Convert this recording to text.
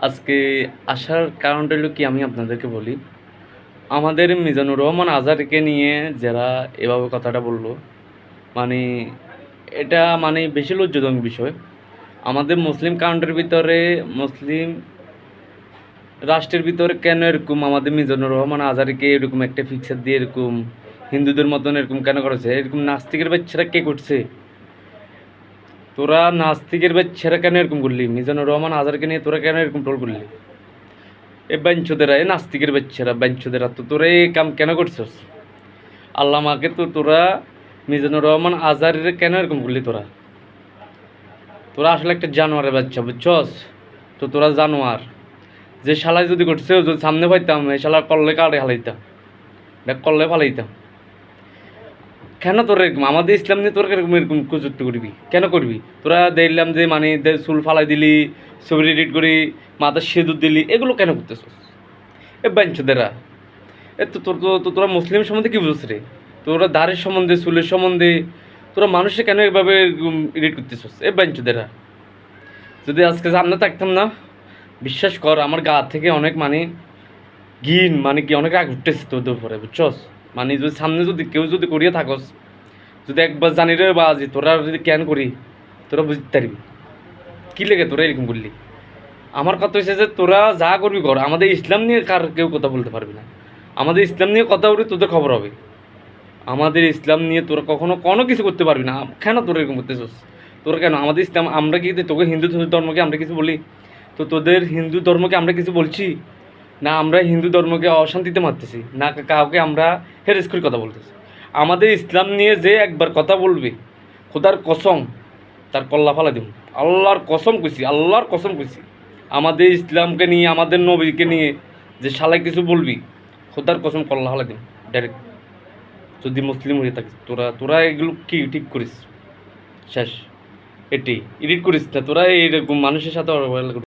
আজকে আসার কারণটা হলো কি আমি আপনাদেরকে বলি। আমাদের মিজানুর রহমান আজহারকে নিয়ে যারা এভাবে কথাটা বলল, মানে এটা মানে বেশি লজ্জাজনক বিষয়। আমাদের মুসলিম কান্ট্রির ভিতরে, মুসলিম রাষ্ট্রের ভিতরে কেন এরকম আমাদের মিজানুর রহমান আজহারকে এরকম একটা ফিক্সার দিয়ে এরকম হিন্দুদের মতন এরকম কেন করেছে? এরকম নাস্তিকের বাচ্চারা কে করছে? তোরা নাস্তিকের বাচ্চারা কেন এরকম করলি? মিজানুর রহমান আজহারকে নিয়ে তোরা কেন এরকম ট্রোল করলি? এ বাঞ্চোদেরা, এ নাস্তিকের বাচ্চারা, বাঞ্চোদেরা, তো তোরা এই কাম কেন করছস? আল্লামাকে তো তোরা, মিজানুর রহমান আজহারের কেন এরকম করলি? তোরা তোরা আসলে একটা জানোয়ারের বাচ্চা, বুঝছস? তো তোরা জানোয়ার। যে শালায় যদি করছে, যদি সামনে পাইতাম এই শালার কল্লে কাটে হালাইতাম, দেখ কল্লে ফালাইতাম। কেন তোর এরকম আমাদের ইসলাম নিয়ে তোর এরকম এরকম কুযুক্তি করবি? কেন করবি? তোরা দেখলাম যে মানে চুল ফালাই দিলি, ছবি এডিট করি, মাথার সিঁদুর দিলি, এগুলো কেন করতেছস? এ বাঞ্চোদেরা, এ তো তোর তো তোরা মুসলিম সম্বন্ধে কী বুঝছিস রে? তোরা দাড়ির সম্বন্ধে, চুলের সম্বন্ধে তোরা মানুষে কেন এভাবে এডিট করতেছিস? এ বাঞ্চোদেরা, যদি আজকে সামনে থাকতাম না, বিশ্বাস কর আমার গা থেকে অনেক মানে ঘিন, মানে কি অনেক রাগ উঠতেছে তোদের উপরে, বুঝছস? মানে যদি সামনে যদি কেউ যদি করিয়া থাকস, যদি একবার জানি রে বাজি তোরা যদি ক্যান করি, তোরা বুঝতে পারবি কী লেগে তোরা এরকম করলি। আমার কথা হচ্ছে যে তোরা যা করবি কর, আমাদের ইসলাম নিয়ে কার কেউ কথা বলতে পারবি না। আমাদের ইসলাম নিয়ে কথা বলি তোদের খবর হবে। আমাদের ইসলাম নিয়ে তোরা কখনো কোনো কিছু করতে পারবি না। কেন তোরা এরকম করতেছিস? তোরা কেন আমাদের ইসলাম, আমরা কি তোকে হিন্দু ধর্মকে আমরা কিছু বলি? তো তোদের হিন্দু ধর্মকে আমরা কিছু বলছি না? আমরা হিন্দু ধর্মকে অশান্তিতে মারতেছি না? কাউকে আমরা হেরেস করে কথা বলতেছি? আমাদের ইসলাম নিয়ে যে একবার কথা বলবে, খোদার কসম তার কল্লা ফালা দিব। আল্লাহর কসম কইছি, আল্লাহর কসম কইছি, আমাদের ইসলামকে নিয়ে, আমাদের নবীকে নিয়ে যে শালায় কিছু বলবি, খোদার কসম কল্লা ফালা দিব ডাইরেক্ট। যদি মুসলিম হয়ে থাকিস, তোরা তোরা এগুলো কি ঠিক করিস? শেষ। এটাই এডিট করিস না তোরা, এইরকম মানুষের সাথে অবহেলা করিস।